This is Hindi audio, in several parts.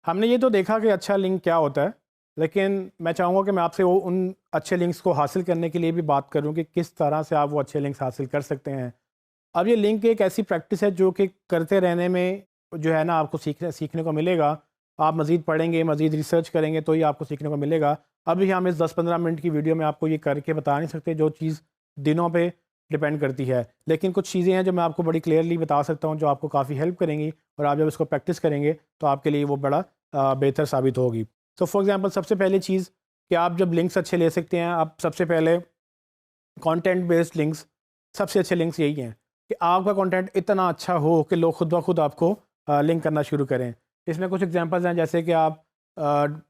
हमने ये तो देखा कि अच्छा लिंक क्या होता है, लेकिन मैं चाहूँगा कि मैं आपसे वो उन अच्छे लिंक्स को हासिल करने के लिए भी बात करूँ कि किस तरह से आप वो अच्छे लिंक्स हासिल कर सकते हैं। अब ये लिंक एक ऐसी प्रैक्टिस है जो कि करते रहने में जो है ना आपको सीखने सीखने को मिलेगा। आप मज़ीद पढ़ेंगे, मज़ीद रिसर्च करेंगे तो ही आपको सीखने को मिलेगा। अभी हम इस 10-15 मिनट की वीडियो में आपको ये करके बता नहीं सकते, जो चीज़ दिनों पे डिपेंड करती है। लेकिन कुछ चीज़ें हैं जो मैं आपको बड़ी क्लियरली बता सकता हूँ, जो आपको काफ़ी हेल्प करेंगी और आप जब इसको प्रैक्टिस करेंगे तो आपके लिए वो बड़ा बेहतर साबित होगी। सो फॉर एग्ज़ाम्पल सबसे पहली चीज़ कि आप जब लिंक्स अच्छे ले सकते हैं, आप सबसे पहले कंटेंट बेस्ड लिंक्स, सबसे अच्छे लिंक्स यही हैं कि आपका कंटेंट इतना अच्छा हो कि लोग खुद ब खुद आपको लिंक करना शुरू करें। इसमें कुछ एग्जांपल्स हैं, जैसे कि आप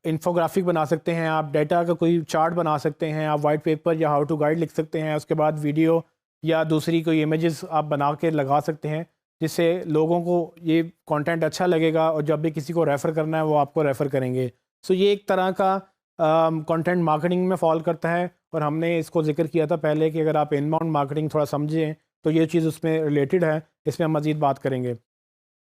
इन्फोग्राफिक बना सकते हैं, आप डेटा का कोई चार्ट बना सकते हैं, आप वाइट पेपर या हाउ टू गाइड लिख सकते हैं, उसके बाद वीडियो या दूसरी कोई इमेजेस आप बना के लगा सकते हैं, जिससे लोगों को ये कंटेंट अच्छा लगेगा और जब भी किसी को रेफ़र करना है वो आपको रेफ़र करेंगे। सो ये एक तरह का कंटेंट मार्केटिंग में फॉल करता है और हमने इसको ज़िक्र किया था पहले कि अगर आप इनबाउंड मार्केटिंग थोड़ा समझें तो ये चीज़ उसमें रिलेटेड है, इसमें हम मज़ीद बात करेंगे।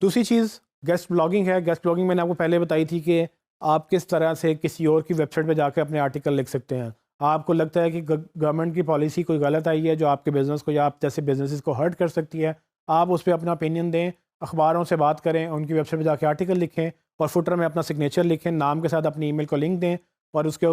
दूसरी चीज़ गेस्ट ब्लॉगिंग है। गेस्ट ब्लॉगिंग मैंने आपको पहले बताई थी कि आप किस तरह से किसी और की वेबसाइट पे जाके अपने आर्टिकल लिख सकते हैं। आपको लगता है कि गवर्नमेंट की पॉलिसी कोई गलत आई है जो आपके बिज़नेस को या आप जैसे बिज़नेसेस को हर्ट कर सकती है, आप उस पर अपना ओपिनियन दें, अखबारों से बात करें, उनकी वेबसाइट पर जाके आर्टिकल लिखें और फुटर में अपना सिग्नेचर लिखें, नाम के साथ अपनी ईमेल को लिंक दें और उसके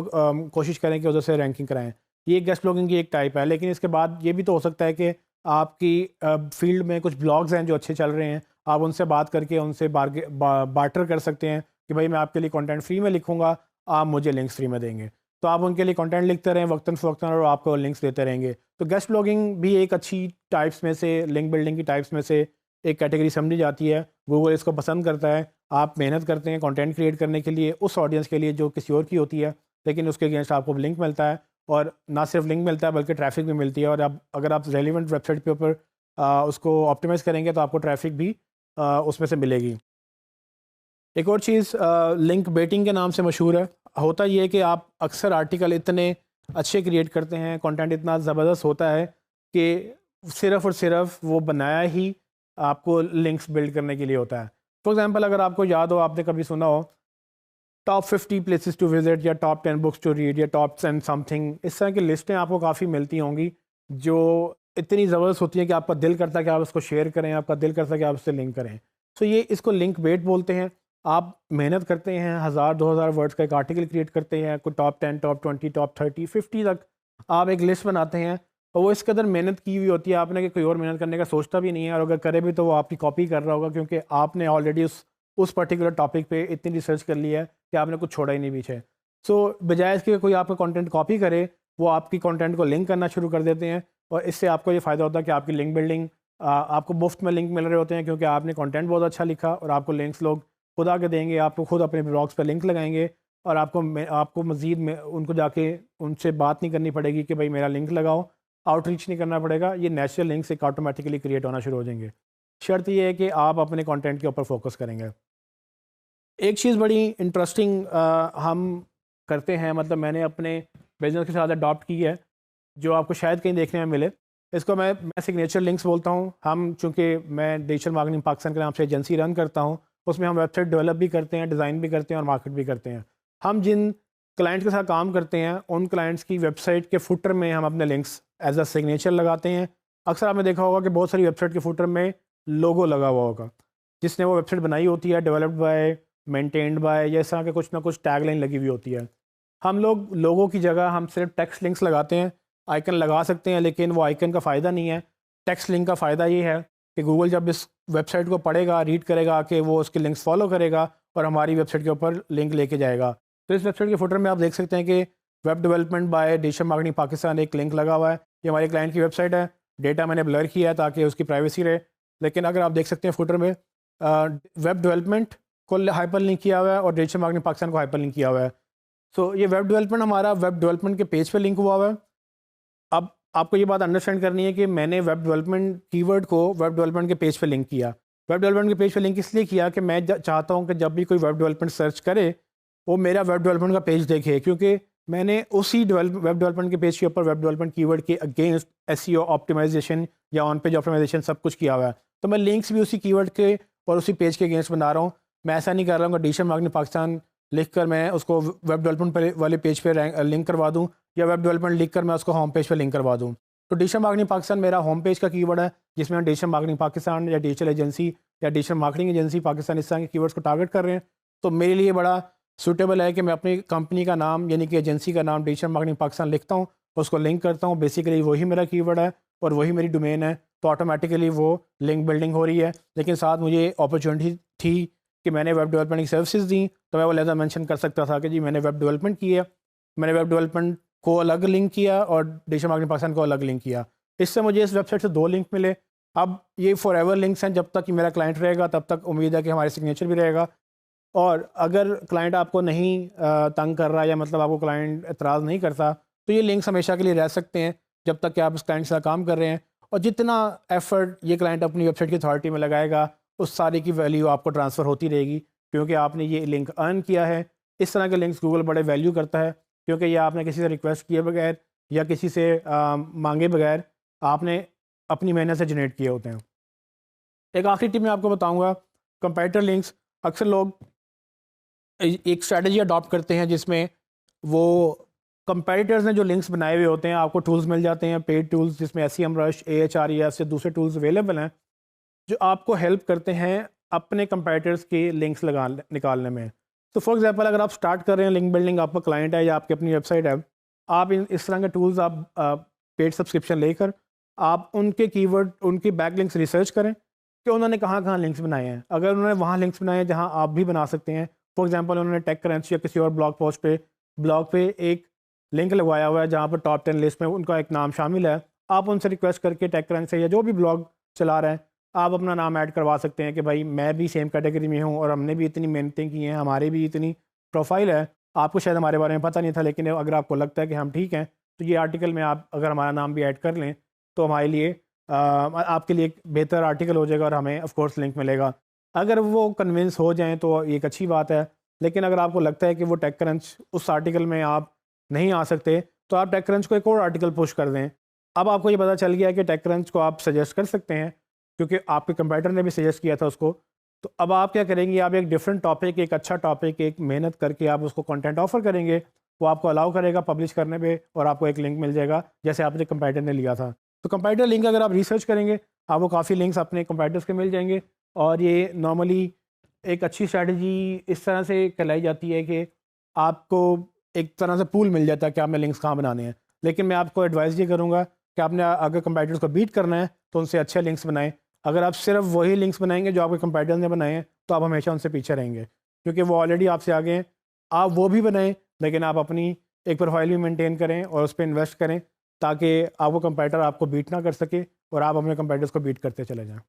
कोशिश करें कि उधर से रैंकिंग कराएँ। ये गेस्ट ब्लॉगिंग की एक टाइप है। लेकिन इसके बाद ये भी तो हो सकता है कि आपकी फील्ड में कुछ ब्लॉग्स हैं जो अच्छे चल रहे हैं, आप उनसे बात करके उनसे बार्टर कर सकते हैं कि भाई मैं आपके लिए कंटेंट फ्री में लिखूंगा, आप मुझे लिंक्स फ्री में देंगे। तो आप उनके लिए कंटेंट लिखते रहें वक्तन फ़वक्तन और आपको लिंक्स देते रहेंगे। तो गेस्ट ब्लॉगिंग भी एक अच्छी टाइप्स में से, लिंक बिल्डिंग की टाइप्स में से एक कैटेगरी समझी जाती है। गूगल इसको पसंद करता है। आप मेहनत करते हैं कंटेंट क्रिएट करने के लिए उस ऑडियंस के लिए जो किसी और की होती है, लेकिन उसके अगेंस्ट आपको लिंक मिलता है और ना सिर्फ लिंक मिलता है बल्कि ट्रैफिक भी मिलती है। और अब अगर आप रेलिवेंट वेबसाइट के ऊपर उसको ऑप्टिमाइज़ करेंगे तो आपको ट्रैफिक भी उसमें से मिलेगी। एक और चीज़ लिंक बेटिंग के नाम से मशहूर है। होता ये है कि आप अक्सर आर्टिकल इतने अच्छे क्रिएट करते हैं, कंटेंट इतना ज़बरदस्त होता है कि सिर्फ़ और सिर्फ वो बनाया ही आपको लिंक्स बिल्ड करने के लिए होता है। फॉर एग्ज़ाम्पल अगर आपको याद हो, आपने कभी सुना हो टॉप 50 प्लेसेस टू विज़िट या टॉप 10 बुक्स टू रीड या टॉप 10 समथिंग, इस तरह की लिस्टें आपको काफ़ी मिलती होंगी जो इतनी ज़बरदस्त होती हैं कि आपका दिल करता है कि आप उसको शेयर करें, आपका दिल करता है कि आप उससे लिंक करें। तो ये इसको लिंक बेट बोलते हैं। आप मेहनत करते हैं, 1000-2000 वर्ड्स का एक आर्टिकल क्रिएट करते हैं, कोई टॉप 10, टॉप 20, टॉप 30, 50 तक आप एक लिस्ट बनाते हैं और वो इस कदर मेहनत की हुई होती है आपने कि कोई और मेहनत करने का सोचता भी नहीं है, और अगर करे भी तो वो आपकी कॉपी कर रहा होगा, क्योंकि आपने ऑलरेडी उस पर्टिकुलर टॉपिक पे इतनी रिसर्च कर ली है कि आपने कुछ छोड़ा ही नहीं पीछे। सो बजाय इसके कोई आपका कंटेंट कॉपी करे, वो आपकी कंटेंट को लिंक करना शुरू कर देते हैं और इससे आपको ये फ़ायदा होता है कि आपकी लिंक बिल्डिंग, आपको मुफ्त में लिंक मिल रहे होते हैं क्योंकि आपने कंटेंट बहुत अच्छा लिखा और आपको लिंक्स लोग खुद आके देंगे, आपको खुद अपने ब्लॉग्स पर लिंक लगाएंगे और आपको मज़ीद में उनको जाके उनसे बात नहीं करनी पड़ेगी कि भाई मेरा लिंक लगाओ, आउटरीच नहीं करना पड़ेगा। ये नेचुरल लिंक्स एक ऑटोमेटिकली क्रिएट होना शुरू हो जाएंगे। शर्त ये है कि आप अपने कंटेंट के ऊपर फोकस करेंगे। एक चीज़ बड़ी इंटरेस्टिंग हम करते हैं, मतलब मैंने अपने बिजनेस के साथ अडॉप्ट की है, जो आपको शायद कहीं देखने में मिले। इसको मैं सिग्नेचर लिंक्स बोलता हूँ। हम चूँकि मैं डिजिटल मार्केटिंग पाकिस्तान के नाम से एजेंसी रन करता हूँ, उसमें हम वेबसाइट डेवलप भी करते हैं, डिज़ाइन भी करते हैं और मार्केट भी करते हैं। हम जिन क्लाइंट के साथ काम करते हैं उन क्लाइंट्स की वेबसाइट के फुटर में हम अपने लिंक्स एज अ सिग्नेचर लगाते हैं। अक्सर आपने देखा होगा कि बहुत सारी वेबसाइट के फुटर में लोगो लगा हुआ होगा, जिसने वो वेबसाइट बनाई होती है, डेवलप्ड बाय, मेंटेन्ड बाय, या इस तरह के कुछ ना कुछ टैगलाइन लगी हुई होती है। हम लोग लोगों की जगह हम सिर्फ टेक्स्ट लिंक्स लगाते हैं। आइकन लगा सकते हैं लेकिन वो आइकन का फ़ायदा नहीं है। टेक्स्ट लिंक का फ़ायदा ये है कि गूगल जब इस वेबसाइट को पढ़ेगा, रीड करेगा, कि वो उसके लिंक्स फॉलो करेगा और हमारी वेबसाइट के ऊपर लिंक लेके जाएगा। तो इस वेबसाइट के फुटर में आप देख सकते हैं कि web development by digital marketing Pakistan एक लिंक लगा हुआ है। ये हमारे क्लाइंट की वेबसाइट है। डेटा मैंने ब्लर किया है ताकि उसकी प्राइवेसी रहे, लेकिन अगर आप देख सकते हैं फुटर में वेब डेवलपमेंट को हाइपर लिंक किया हुआ है और डिजिटल मार्केटिंग पाकिस्तान को हाइपर लिंक किया हुआ है। सो ये वेब डेवलपमेंट हमारा वेब डेवलपमेंट के पेज पे लिंक हुआ हुआ है। अब आपको ये बात अंडरस्टैंड करनी है कि मैंने वेब डेवलपमेंट कीवर्ड को वेब डेवलपमेंट के पेज पे लिंक किया। वेब डेवलपमेंट के पेज पे लिंक इसलिए किया कि मैं चाहता हूँ कि जब भी कोई वेब डेवलपमेंट सर्च करे वो मेरा वेब डेवलपमेंट का पेज देखे, क्योंकि मैंने उसी वेब डेवलपमेंट के पेज के ऊपर वेब डेवलपमेंट कीवर्ड के अगेंस्ट एसईओ ऑप्टिमाइजेशन या ऑन पेज ऑप्टिमाइजेशन सब कुछ किया हुआ है। तो मैं लिंक्स भी उसी कीवर्ड के और उसी पेज के अगेंस्ट बना रहा हूँ मैं ऐसा नहीं कर रहा हूँ डिजिटल मार्केटिंग पाकिस्तान लिख कर मैं उसको वेब डेवलपमेंट वाले पेज पे लिंक करवा दूँ, या वेब डेवलपमेंट लिख कर मैं उसको होम पेज पे लिंक करवा दूँ। तो डिजिटल मार्केटिंग पाकिस्तान मेरा होम पेज का कीवर्ड है, जिसमें हम डिजिटल मार्केटिंग पाकिस्तान या डिजिटल एजेंसी या डिजिटल मार्केटिंग एजेंसी पाकिस्तान इस तरह के कीवर्ड्स को टारगेट कर रहे हैं। तो मेरे लिए बड़ा सूटेबल है कि मैं अपनी कंपनी का नाम यानी कि एजेंसी का नाम डिजिटल मार्केटिंग पाकिस्तान लिखता हूँ, उसको लिंक करता हूँ। बेसिकली वही मेरा कीवर्ड है और वही मेरी डोमेन है, तो ऑटोमेटिकली वो लिंक बिल्डिंग हो रही है। लेकिन साथ मुझे अपॉर्चुनिटी थी कि मैंने वेब डेवलपमेंट की सर्विसेज दी, तो मैं वो लहजा मेंशन कर सकता था कि जी मैंने वेब डेवलपमेंट की है, मैंने वेब डेवलपमेंट को अलग लिंक किया और डिजिटल मार्केटिंग पाकिस्तान को अलग लिंक किया। इससे मुझे इस वेबसाइट से 2 लिंक मिले। अब ये फॉर एवर लिंक्स हैं, जब तक कि मेरा क्लाइंट रहेगा तब तक उम्मीद है कि हमारे सिग्नेचर भी रहेगा। और अगर क्लाइंट आपको नहीं तंग कर रहा, या मतलब आपको क्लाइंट एतराज़ नहीं करता, तो ये लिंक्स हमेशा के लिए रह सकते हैं जब तक कि आप उस क्लाइंट से काम कर रहे हैं। और जितना एफर्ट ये क्लाइंट अपनी वेबसाइट की अथॉरिटी में लगाएगा, उस सारी की वैल्यू आपको ट्रांसफ़र होती रहेगी, क्योंकि आपने ये लिंक अर्न किया है। इस तरह के लिंक्स गूगल बड़े वैल्यू करता है, क्योंकि ये आपने किसी से रिक्वेस्ट किए बगैर या किसी से मांगे बगैर आपने अपनी मेहनत से जनरेट किए होते हैं। एक आखिरी टिप मैं आपको बताऊंगा, कंपैरेटर लिंक्स। अक्सर लोग एक स्ट्रैटेजी अडॉप्ट करते हैं जिसमें वो कंपैरेटर्स ने जो लिंक्स बनाए हुए होते हैं, आपको टूल्स मिल जाते हैं, पेड टूल्स जिसमें SEMrush, Ahrefs से दूसरे टूल्स अवेलेबल हैं जो आपको हेल्प करते हैं अपने कंपैरेटर्स के लिंक्स निकालने में। तो फॉर एग्जांपल अगर आप स्टार्ट कर रहे हैं लिंक बिल्डिंग, आपका क्लाइंट है या आपकी अपनी वेबसाइट है, आप इस तरह के टूल्स आप पेड सब्सक्रिप्शन लेकर आप उनके कीवर्ड, उनकी बैक लिंक्स रिसर्च करें कि उन्होंने कहाँ कहाँ लिंक्स बनाए हैं। अगर उन्होंने वहाँ लिंक्स बनाए हैं जहाँ आप भी बना सकते हैं, फॉर एग्जांपल उन्होंने टेक करेंसी या किसी और ब्लॉग पे एक लिंक लगवाया हुआ है जहाँ पर टॉप 10 लिस्ट में उनका एक नाम शामिल है, आप उनसे रिक्वेस्ट करके टेक करेंसी या जो भी ब्लॉग चला रहे हैं, आप अपना नाम ऐड करवा सकते हैं कि भाई मैं भी सेम कैटेगरी में हूँ और हमने भी इतनी मेहनतें की हैं, हमारी भी इतनी प्रोफाइल है। आपको शायद हमारे बारे में पता नहीं था, लेकिन अगर आपको लगता है कि हम ठीक हैं, तो ये आर्टिकल में आप अगर हमारा नाम भी ऐड कर लें तो हमारे लिए आपके लिए एक बेहतर आर्टिकल हो जाएगा और हमें ऑफ कोर्स लिंक मिलेगा। अगर वो कन्विंस हो जाएं तो एक अच्छी बात है, लेकिन अगर आपको लगता है कि वो टेक क्रंच उस आर्टिकल में आप नहीं आ सकते, तो आप टेक क्रंच को एक और आर्टिकल पुश कर दें। अब आपको ये पता चल गया कि टेक क्रंच को आप सजेस्ट कर सकते हैं, क्योंकि आपके कंपैरेटर ने भी सजेस्ट किया था उसको। तो अब आप क्या करेंगे, आप एक डिफरेंट टॉपिक, एक अच्छा टॉपिक, एक मेहनत करके आप उसको कंटेंट ऑफर करेंगे, वो आपको अलाउ करेगा पब्लिश करने पे और आपको एक लिंक मिल जाएगा जैसे आपने कंपैरेटर ने लिया था। तो कंपैरेटर लिंक अगर आप रिसर्च करेंगे, आपको काफ़ी लिंक्स अपने कंपैरेटर्स के मिल जाएंगे। और ये नॉर्मली एक अच्छी स्ट्रैटेजी इस तरह से कहलाई जाती है कि आपको एक तरह से पूल मिल जाता है कि आपने लिंक्स कहाँ बनाने हैं। लेकिन मैं आपको एडवाइस ये करूँगा कि आपने अगर कंपैरेटर्स को बीट करना है तो उनसे अच्छे लिंक्स बनाएं। अगर आप सिर्फ वही लिंक्स बनाएंगे जो आपके कंपैरेटर्स ने बनाए हैं, तो आप हमेशा उनसे पीछे रहेंगे, क्योंकि वो ऑलरेडी आपसे आगे हैं। आप वो भी बनाएं, लेकिन आप अपनी एक प्रोफाइल भी मेंटेन करें और उस पर इन्वेस्ट करें, ताकि आपको कंपैरेटर आपको बीट ना कर सके और आप अपने कंपैरेटर्स को बीट करते चले जाएं।